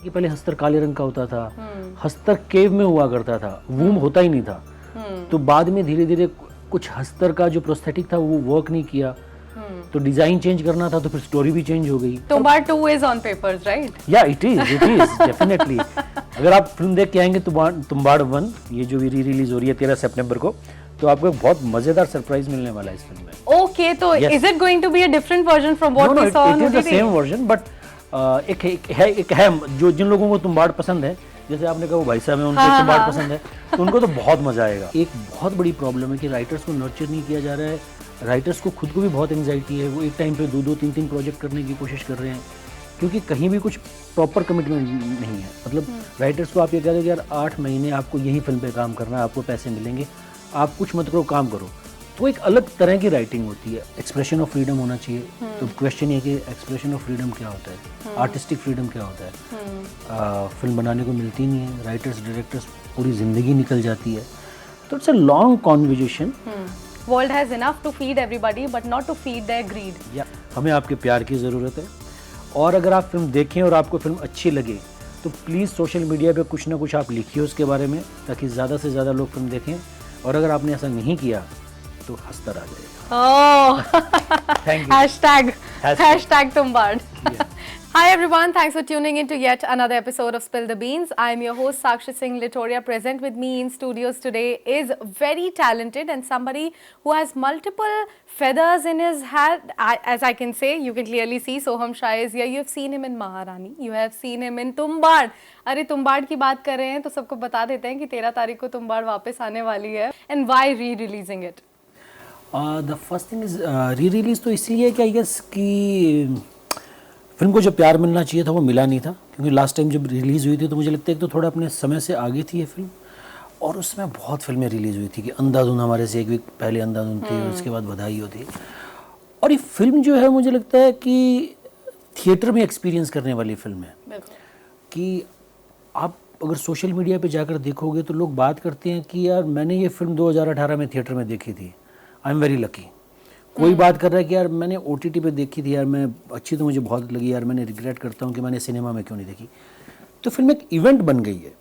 कि पहले हस्तर काले रंग का होता था, हस्तर केव में हुआ करता था, वूम होता ही नहीं था। तो बाद में धीरे धीरे कुछ हस्तर का जो प्रोस्थेटिक था वो वर्क नहीं किया, तो डिजाइन चेंज करना था, तो फिर स्टोरी भी चेंज हो गई। Tumbbad 2 is on papers, right? या इट इज डेफिनेटली। अगर आप फिल्म देख के आएंगे तुम्बाड़ 1, ये जो भी री रिलीज हो रही है 13 सितंबर को, तो आपको एक बहुत मजेदार सरप्राइज मिलने वाला है इस फिल्म में। Okay, तो Yes. is it going to be a different version from what we saw on it is the OTT? same version, but एक है जो जिन लोगों को तुम्बाड़ पसंद है, जैसे आपने कहा वो भाई साहब है, उनको तुम्बाड़ पसंद है, तो उनको तो बहुत मजा आएगा। एक बहुत बड़ी प्रॉब्लम है कि राइटर्स को नर्चर नहीं किया जा रहा है। राइटर्स को खुद को भी बहुत एंजाइटी है, वो एक टाइम पे 2-2, 3-3 प्रोजेक्ट करने की कोशिश कर रहे हैं, क्योंकि कहीं भी कुछ प्रॉपर कमिटमेंट नहीं है। मतलब राइटर्स को आप ये कह दो कि यार 8 महीने आपको यही फिल्म पे काम करना है, आपको पैसे मिलेंगे, आप कुछ मत करो, काम करो। तो एक अलग तरह की राइटिंग होती है। एक्सप्रेशन ऑफ फ्रीडम होना चाहिए। तो क्वेश्चन ये कि एक्सप्रेशन ऑफ फ्रीडम क्या होता है, आर्टिस्टिक फ्रीडम क्या होता है। फिल्म बनाने को मिलती नहीं है, राइटर्स डायरेक्टर्स पूरी ज़िंदगी निकल जाती है। तो it's a long conversation. World has enough to feed everybody, but not to feed their greed. या हमें आपके प्यार की ज़रूरत है, और अगर आप फिल्म देखें और आपको फिल्म अच्छी लगे तो प्लीज़ सोशल मीडिया पे कुछ ना कुछ आप लिखिए उसके बारे में, ताकि ज़्यादा से ज़्यादा लोग फिल्म देखें। और अगर आपने ऐसा नहीं किया तो हस्तर आ जाएगा। Oh, Thank you. hashtag Tumbad. Hi everyone, thanks for tuning in to yet another episode of Spill the Beans. I am your host Sakshi Singh Litoria. Present with me in studios today is very talented and somebody who has multiple feathers in his hat. As I can say, you can clearly see Soham Shah is here. You have seen him in Maharani. You have seen him in Tumbad. अरे तुम्बाड़ की बात कर रहे हैं तो सबको बता देते हैं कि 13 तारीख को तुम्बाड़ वापस आने वाली है. And why re-releasing it? The first thing is re release तो इसलिए कि आई गेस कि फिल्म को जो प्यार मिलना चाहिए था वो मिला नहीं था, क्योंकि लास्ट टाइम जब रिलीज़ हुई थी तो मुझे लगता है कि तो थोड़ा अपने समय से आगे थी ये फिल्म। और उसमें बहुत फिल्में रिलीज़ हुई थी कि अंधाधुन हमारे से एक वीक पहले अंधाधुन थी, उसके बाद बधाई होती। और ये फिल्म जो है मुझे लगता है कि थिएटर में एक्सपीरियंस करने वाली फिल्म है। कि आप अगर सोशल मीडिया पे जाकर देखोगे तो लोग बात करते हैं कि यार मैंने ये फिल्म 2018 में थिएटर में देखी थी, आई एम वेरी लकी। कोई बात कर रहा है कि यार मैंने OTT पे देखी थी, यार मैं अच्छी तो मुझे बहुत लगी, यार मैंने रिग्रेट करता हूँ कि मैंने सिनेमा में क्यों नहीं देखी। तो फिल्म एक इवेंट बन गई है।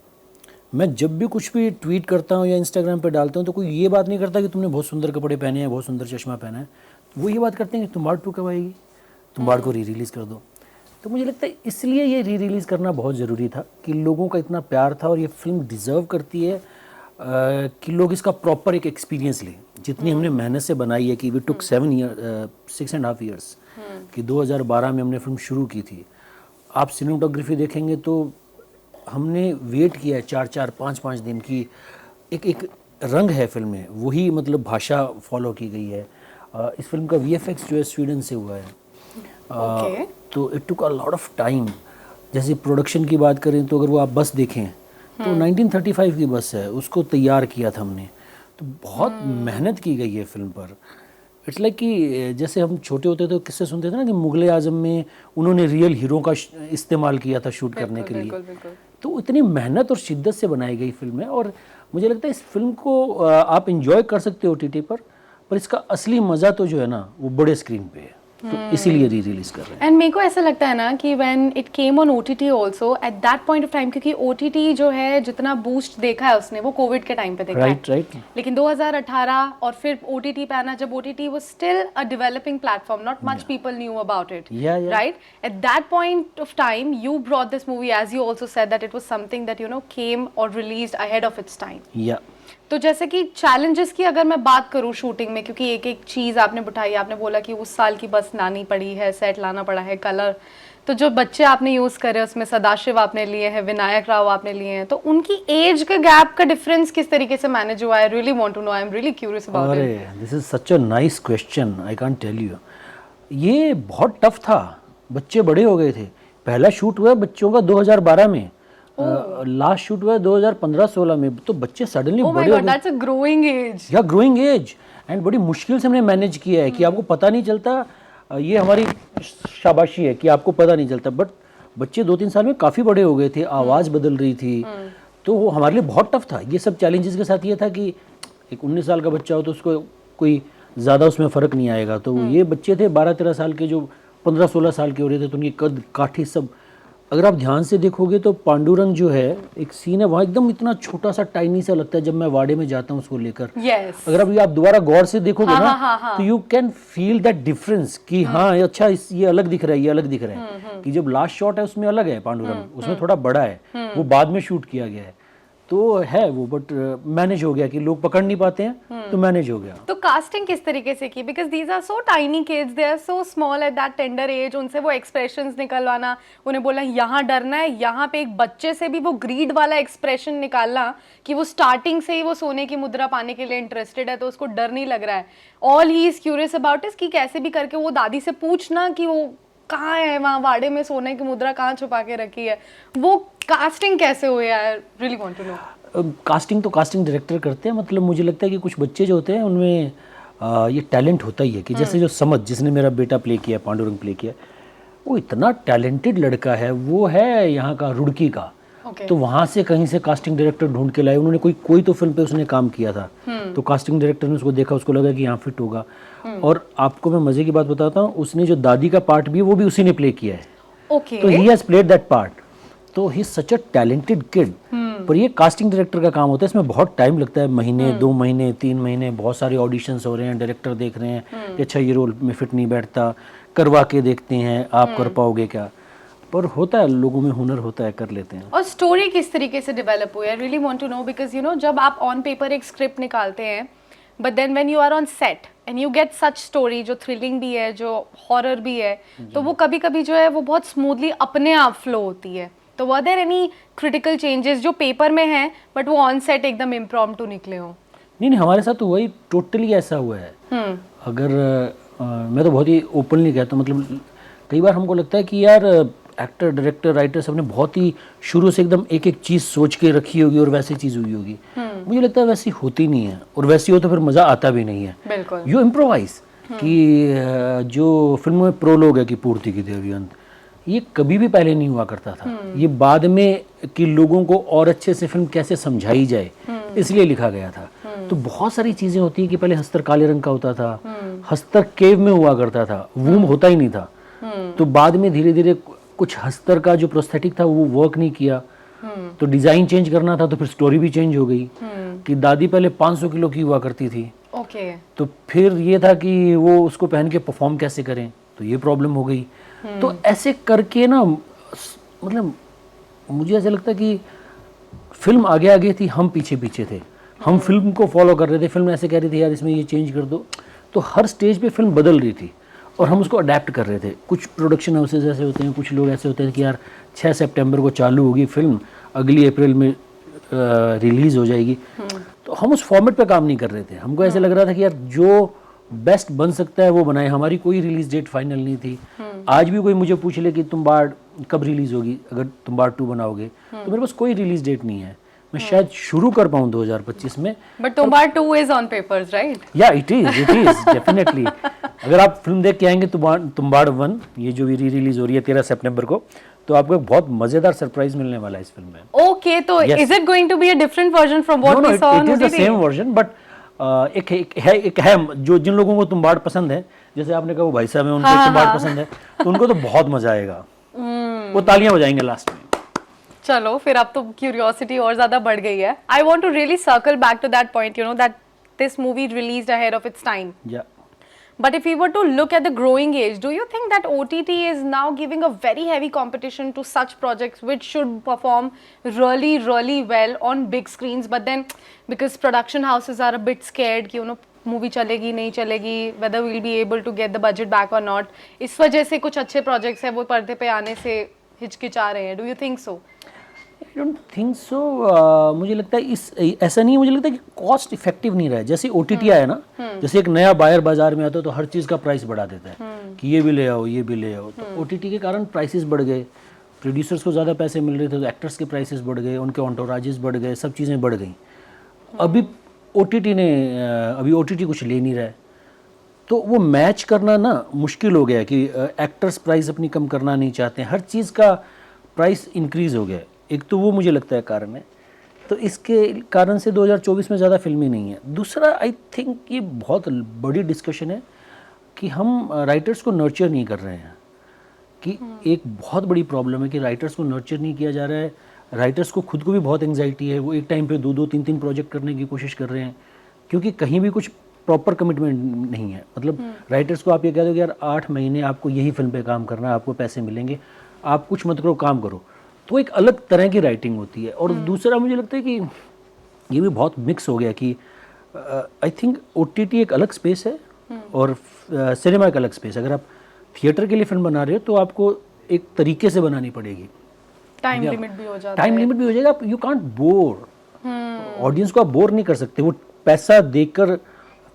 मैं जब भी कुछ भी ट्वीट करता हूँ या इंस्टाग्राम पे डालता हूँ तो कोई ये बात नहीं करता कि तुमने बहुत सुंदर कपड़े पहने हैं, बहुत सुंदर चश्मा पहना है। वो ये बात करते हैं कि तुम्बाड़ 2 कब आएगी, तुम्बाड़ को री रिलीज़ कर दो। तो मुझे लगता है इसलिए ये री रिलीज़ करना बहुत ज़रूरी था कि लोगों का इतना प्यार था, और ये फिल्म डिज़र्व करती है कि लोग इसका प्रॉपर एक एक्सपीरियंस लें। जितनी हमने मेहनत से बनाई है कि वी टुक 6.5 ईयर्स, कि 2012 में हमने फिल्म शुरू की थी। आप सिनेमेटोग्राफी देखेंगे तो हमने वेट किया है 4-4, 5-5 दिन की। एक रंग है फिल्म में, वही मतलब भाषा फॉलो की गई है। इस फिल्म का VFX जो है स्वीडन से हुआ है। तो it took a lot of time. जैसे प्रोडक्शन की बात करें तो अगर वो आप बस देखें तो 1935 की बस है, उसको तैयार किया था हमने। तो बहुत मेहनत की गई है फिल्म पर। इट्स लाइक कि जैसे हम छोटे होते तो किससे सुनते थे ना कि मुगले आजम में उन्होंने रियल हीरो का इस्तेमाल किया था शूट करने के लिए। तो इतनी मेहनत और शिद्दत से बनाई गई फिल्म है, और मुझे लगता है इस फिल्म को आप इंजॉय कर सकते हो OTT पर इसका असली मज़ा तो जो है ना वो बड़े स्क्रीन पे है। तो इसीलिए री रिलीज कर रहे हैं। एंड मेरे को ऐसा लगता है ना कि when it came on OTT also at that point of time, क्योंकि OTT जो है जितना बूस्ट देखा है उसने वो कोविड के टाइम पे देखा है। राइट। लेकिन 2018 और फिर OTT पे आना, जब OTT was still a developing platform, not much people knew about it. Yeah. Right? At that point of time, you brought this movie, as you also said, that it was something that came or released ahead of its time. Yeah. तो जैसे कि challenges की अगर मैं बात करूँ shooting में, क्योंकि एक एक चीज़ आपने उठाई, आपने बोला कि उस साल की बस लानी पड़ी है, सेट लाना पड़ा है, कलर, तो जो बच्चे आपने यूज़ करे उसमें सदाशिव आपने लिए हैं, विनायक राव आपने लिए हैं, तो उनकी एज का गैप का डिफरेंस किस तरीके से मैनेज हुआ है? Really want to know, I am really curious about it. This is such a nice question, I can't tell you. ये बहुत टफ था, बच्चे बड़े हो गए थे। पहला शूट हुआ बच्चों का 2012 में, लास्ट शूट हुआ 2015-16 में, तो बच्चे सडनली बड़े हो गए। That's a growing age. Yeah growing age, and बड़ी मुश्किल से हमने मैनेज किया है कि आपको पता नहीं चलता। ये हमारी शाबाशी है कि आपको पता नहीं चलता, बट बच्चे 2-3 साल में काफ़ी बड़े हो गए थे, आवाज़ बदल रही थी। तो वो हमारे लिए बहुत टफ था। ये सब चैलेंजेस के साथ ये था कि एक 19 साल का बच्चा हो तो उसको कोई ज़्यादा उसमें फ़र्क नहीं आएगा। तो ये बच्चे थे 12-13 साल के जो 15-16 साल के हो रहे थे, तो उनकी कद काठी सब अगर आप ध्यान से देखोगे तो पांडुरंग जो है एक सीन है वहाँ एकदम इतना छोटा सा टाइनी सा लगता है जब मैं वाड़े में जाता हूँ उसको लेकर। यस अगर अभी आप दोबारा गौर से देखोगे हाँ, ना हाँ, हाँ, हाँ. तो you can feel that difference कि हाँ ये अच्छा ये अलग दिख रहा है, ये अलग दिख रहा है। कि जब लास्ट शॉट है उसमें अलग है पांडुरंग, उसमें थोड़ा बड़ा है, वो बाद में शूट किया गया है तो है वो, बट मैनेज हो गया कि लोग पकड़ नहीं पाते हैं तो मैनेज हो गया। तो कास्टिंग किस तरीके से की, because these are so tiny kids, they are so small at that tender age, उनसे वो एक्सप्रेशंस निकलवाना, उन्हें बोलना यहाँ डरना है, यहाँ पे एक बच्चे से भी वो ग्रीड वाला एक्सप्रेशन निकालना कि वो स्टार्टिंग से ही वो सोने की मुद्रा पाने के लिए इंटरेस्टेड है तो उसको डर नहीं लग रहा है। All he is curious about is कि कैसे भी करके वो दादी से पूछना कि वो कहाँ है, वहाँ वाड़े में सोने की मुद्रा कहाँ छुपा के रखी है, वो कास्टिंग कैसे हुई? I really want to know. Casting तो कास्टिंग डायरेक्टर करते हैं, मतलब मुझे लगता है कि कुछ बच्चे जो होते हैं उनमें ये टैलेंट होता ही है कि जैसे जो समझ जिसने मेरा बेटा प्ले किया, पांडुरंग प्ले किया, वो इतना टैलेंटेड लड़का है, वो है यहाँ का रुड़की का। तो वहाँ से कहीं से कास्टिंग डायरेक्टर ढूंढ के लाए उन्होंने, कोई तो फिल्म पे उसने काम किया था तो कास्टिंग डायरेक्टर ने उसको देखा, उसको लगा कि यहाँ फिट होगा। और आपको मैं मज़े की बात बताता हूँ, उसने जो दादी का पार्ट भी है वो भी उसी ने प्ले किया है। तो he has played that part, तो he is such a talented kid. पर ये कास्टिंग डायरेक्टर का काम होता है, इसमें बहुत टाइम लगता है, महीने 2 महीने 3 महीने, बहुत सारे ऑडिशंस हो रहे हैं, डायरेक्टर देख रहे हैं कि अच्छा ये रोल में फिट नहीं बैठता, करवा के देखते हैं आप कर पाओगे क्या, पर होता है, लोगों में हुनर होता है, कर लेते हैं। और स्टोरी किस तरीके से डेवलप हुई? I really want to know because you know जब आप ऑन पेपर एक स्क्रिप्ट निकालते हैं but then when you are on set and you get such story जो थ्रिलिंग भी है, जो हॉरर भी है, तो वो कभी कभी जो है वो बहुत स्मूथली अपने आप फ्लो होती है। तो were there any critical changes जो पेपर में हैं बट वो ऑन सेट एकदम इम्प्रॉम्प्टू निकले हो? नहीं, हमारे साथ तो वही टोटली ऐसा हुआ है। अगर मैं तो बहुत ही ओपनली कहता हूँ, मतलब कई बार हमको लगता है कि यार एक्टर डायरेक्टर राइटर सबने बहुत ही शुरू से एकदम एक एक चीज़ सोच के रखी होगी और वैसी चीज़ हुई होगी। मुझे लगता है वैसी होती नहीं है, और वैसी हो तो फिर मज़ा आता भी नहीं है। बिल्कुल यू इम्प्रोवाइज कि जो फिल्म में प्रोलोग है कि पूर्ति की देवी अंत, ये कभी भी पहले नहीं हुआ करता था। ये बाद में कि लोगों को और अच्छे से फिल्म कैसे समझाई जाए इसलिए लिखा गया था। तो बहुत सारी चीज़ें होती हैं कि पहले हस्तर काले रंग का होता था, हस्तर केव में हुआ करता था, वूम होता ही नहीं था। तो बाद में धीरे धीरे कुछ हस्तर का जो प्रोस्थेटिक था वो वर्क नहीं किया, तो डिज़ाइन चेंज करना था, तो फिर स्टोरी भी चेंज हो गई कि दादी पहले 500 किलो की हुआ करती थी। ओके तो फिर ये था कि वो उसको पहन के परफॉर्म कैसे करें, तो ये प्रॉब्लम हो गई। तो ऐसे करके ना, मतलब मुझे ऐसा लगता है कि फिल्म आगे आगे थी, हम पीछे पीछे थे, हम फिल्म को फॉलो कर रहे थे, फिल्म ऐसे कह रही थी यार इसमें ये चेंज कर दो, तो हर स्टेज पे फिल्म बदल रही थी और हम उसको अडेप्ट कर रहे थे। कुछ प्रोडक्शन हाउसेज ऐसे होते हैं, कुछ लोग ऐसे होते हैं कि यार 6 सितंबर को चालू होगी फिल्म, अगली अप्रैल में रिलीज़ हो जाएगी, तो हम उस फॉर्मेट पे काम नहीं कर रहे थे। हमको ऐसे लग रहा था कि यार जो बेस्ट बन सकता है वो बनाए। हमारी कोई रिलीज डेट फाइनल नहीं थी। आज भी कोई मुझे पूछ ले कि तुम्बाड़ कब रिलीज होगी, अगर तुम्बाड़ 2 बनाओगे, तो मेरे पास कोई रिलीज डेट नहीं है। मैं शायद शुरू कर पाऊँ 2025 में, but Tumbbad 2 is on papers, right? या इट इज डेफिनेटली। अगर आप फिल्म देख के आएंगे तुम्बाड़ 1, ये जो भी री रिलीज हो रही है 13 सितंबर को, तो आपको एक बहुत मजेदार सरप्राइज मिलने वाला है इस फिल्म में। ओके, तो is it going to be a different version from what we saw on OTT? It is the same version, but एक है जो जिन लोगों को तुम्बाड़ पसंद है, जैसे आपने कहा वो भाई साहब है, उनको तुम्बाड़ पसंद है, तो उनको तो बहुत मजा आएगा, वो तालियां बजाएंगे लास्ट में। चलो फिर अब तो क्यूरियोसिटी और ज्यादा बढ़ गई है। I want to really circle back to that point, you know, that this movie released ahead of its time. Yeah But if we were to look at the growing age, do you think that OTT is now giving a very heavy competition to such projects which should perform really, really well on big screens? But then, because production houses are a bit scared कि movie चलेगी नहीं चलेगी, whether we'll be able to get the budget back or not, इस वजह से कुछ अच्छे projects हैं वो पर्दे पे आने से हिचकिचा रहे हैं. Do you think so? I don't think so. मुझे लगता है ऐसा नहीं है, मुझे लगता है कि कॉस्ट इफेक्टिव नहीं रहा है। जैसे OTT आया ना, जैसे एक नया बायर बाजार में आता है तो हर चीज़ का प्राइस बढ़ा देता है कि ये भी ले आओ, ये भी ले आओ। तो OTT के कारण प्राइसेस बढ़ गए, प्रोड्यूसर्स को ज़्यादा पैसे मिल रहे थे तो एक्टर्स के प्राइसेस बढ़ गए, उनके ऑन्टोराजेस बढ़ गए, सब चीज़ें बढ़ गई। अभी OTT कुछ ले नहीं रहा है, तो वो मैच करना ना मुश्किल हो गया कि एक्टर्स प्राइस अपनी कम करना नहीं चाहते हैं, हर चीज़ का प्राइस इंक्रीज़ हो गया। एक तो वो मुझे लगता है कारण है, तो इसके कारण से 2024 में ज़्यादा फिल्में नहीं है। दूसरा, आई थिंक ये बहुत बड़ी डिस्कशन है कि हम राइटर्स को नर्चर नहीं कर रहे हैं, कि एक बहुत बड़ी प्रॉब्लम है कि राइटर्स को नर्चर नहीं किया जा रहा है। राइटर्स को खुद को भी बहुत एंग्जाइटी है, वो एक टाइम पे 2-2 3-3 प्रोजेक्ट करने की कोशिश कर रहे हैं, क्योंकि कहीं भी कुछ प्रॉपर कमिटमेंट नहीं है। मतलब राइटर्स को आप ये कह दो कि यार 8 महीने आपको यही फिल्म पे काम करना है, आपको पैसे मिलेंगे, आप कुछ मत करो, काम करो, तो एक अलग तरह की राइटिंग होती है। और दूसरा मुझे लगता है कि ये भी बहुत मिक्स हो गया कि आई थिंक OTT एक अलग स्पेस है और सिनेमा एक अलग स्पेस है। अगर आप थिएटर के लिए फिल्म बना रहे हो तो आपको एक तरीके से बनानी पड़ेगी, टाइम लिमिट भी हो जाता है। टाइम लिमिट भी हो जाएगा, यू कांट बोर ऑडियंस को, आप बोर नहीं कर सकते। वो पैसा देकर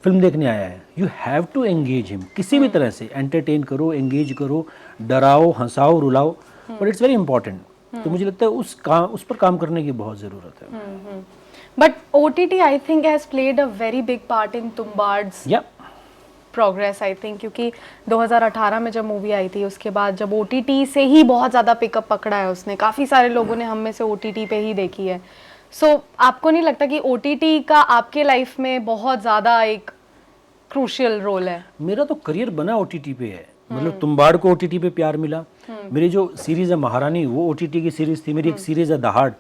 फिल्म देखने आया है, you have to engage him किसी भी तरह से, एंटरटेन करो, एंगेज करो, डराओ, हंसाओ, रुलाओ, बट इट्स वेरी इंपॉर्टेंट। तो मुझे लगता है उस पर काम करने की बहुत ज़रूरत है। But OTT, I think, has played a very big part in Tumbad's progress, I think, क्योंकि 2018 में जब मूवी आई थी, उसके बाद जब OTT से ही बहुत ज़्यादा पिकअप पकड़ा है उसने, काफ़ी सारे लोगों ने हम में से OTT पे ही देखी है। So, आपको नहीं लगता कि OTT का आपके लाइफ में बहुत ज़्यादा एक क्रूशियल रोल है? मेरा तो करियर बना OTT पे है। मतलब तुम्बाड़ को OTT पे प्यार मिला, मेरी जो सीरीज है महारानी वो OTT की सीरीज थी, मेरी एक सीरीज है दहाड़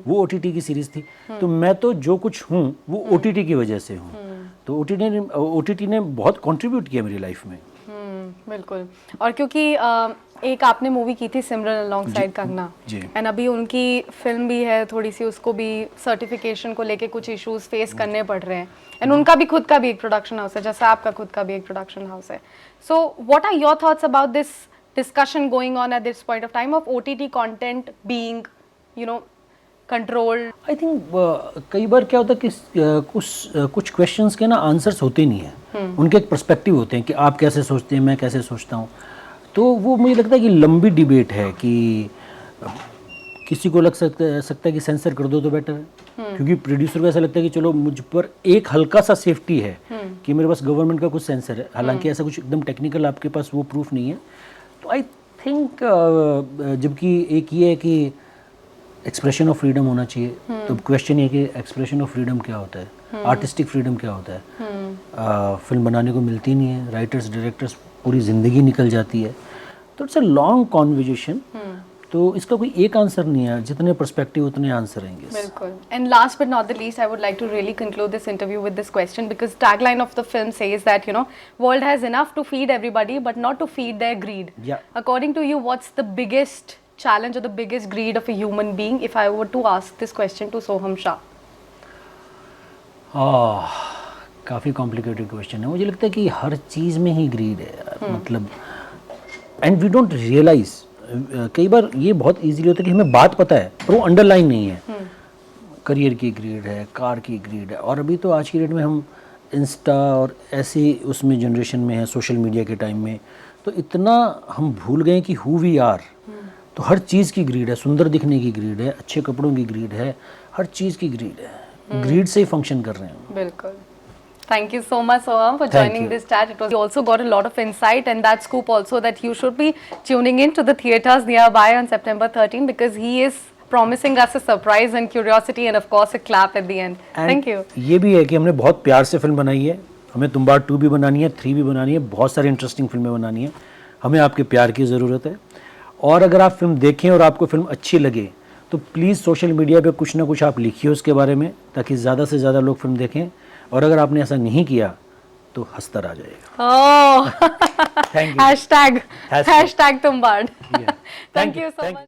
वो OTT की सीरीज थी। तो मैं तो जो कुछ हूँ वो OTT की वजह से हूँ। तो OTT ने बहुत कंट्रीब्यूट किया मेरी लाइफ में। बिल्कुल। और क्योंकि एक आपने मूवी की थी सिमरन अलोंगसाइड कंगना, एंड अभी उनकी फिल्म भी है, थोड़ी सी उसको भी सर्टिफिकेशन को लेके कुछ इश्यूज फेस करने पड़ रहे हैं, एंड उनका भी खुद का भी एक प्रोडक्शन हाउस है, जैसा आपका खुद का भी एक प्रोडक्शन हाउस है। So what are your thoughts about this discussion going on at this point of time of OTT content being, you know, controlled? I think कई बार क्या होता है कि कुछ क्वेश्चंस के ना आंसर्स होते नहीं हैं, उनके एक पर्सपेक्टिव होते हैं कि आप कैसे सोचते हैं, मैं कैसे सोचता हूँ। तो वो मुझे लगता है कि लंबी डिबेट है कि किसी को लग सकता है कि सेंसर कर दो तो बेटर है, क्योंकि प्रोड्यूसर को ऐसा लगता है कि चलो मुझ पर एक हल्का सा सेफ्टी है कि मेरे पास गवर्नमेंट का कुछ सेंसर है, हालांकि ऐसा कुछ एकदम टेक्निकल आपके पास वो प्रूफ नहीं है। तो आई थिंक जबकि एक ये है कि एक्सप्रेशन ऑफ फ्रीडम होना चाहिए, तो क्वेश्चन ये कि एक्सप्रेशन ऑफ फ्रीडम क्या होता है, आर्टिस्टिक फ्रीडम क्या होता है। फिल्म बनाने को मिलती नहीं है, राइटर्स डायरेक्टर्स पूरी ज़िंदगी निकल जाती है, तो इट्स अ लॉन्ग कॉन्वर्जेशन। तो इसका कोई एक आंसर नहीं है, जितने पर्सपेक्टिव उतने आंसर आएंगे। बिल्कुल। And last but not the least, I would like to really conclude this interview with this question, because tagline of the film says that, you know, world has enough to feed everybody but not to feed their greed. According to you, what's the biggest challenge or the biggest greed of a human being, if I were to ask this question to Soham Shah? काफ़ी complicated question है। मुझे लगता है कि हर चीज़ में ही grid है यार, मतलब एंड वी डोंट रियलाइज। कई बार ये बहुत इजीली होता है कि हमें बात पता है पर वो अंडरलाइन नहीं है। करियर की ग्रीड है, कार की ग्रीड है, और अभी तो आज की डेट में हम इंस्टा और ऐसी उसमें जनरेशन में है, सोशल मीडिया के टाइम में, तो इतना हम भूल गए कि हु वी आर। तो हर चीज़ की ग्रीड है, सुंदर दिखने की ग्रीड है, अच्छे कपड़ों की ग्रीड है, हर चीज़ की ग्रीड है। ग्रीड से ही फंक्शन कर रहे हैं। बिल्कुल। Thank you so much, Soham, for joining this chat. You also got a lot of insight, and that scoop also that you should be tuning in to the theatres nearby on September 13, because he is promising us a surprise and curiosity and of course a clap at the end. Thank you. ये भी है कि हमने बहुत प्यार से film बनाई है, हमें तुम्बाड़ 2 भी बनानी है, 3 भी बनानी है, बहुत सारी इंटरेस्टिंग फिल्में बनानी है। हमें आपके प्यार की ज़रूरत है, और अगर आप फिल्म देखें और आपको फिल्म अच्छी लगे तो प्लीज़ सोशल मीडिया पे कुछ ना कुछ आप लिखिए उसके बारे में, ताकि ज़्यादा से ज़्यादा लोग फिल्म देखें। और अगर आपने ऐसा नहीं किया तो हंसता आ जाएगा। Hashtag Tumbad. Thank you so much.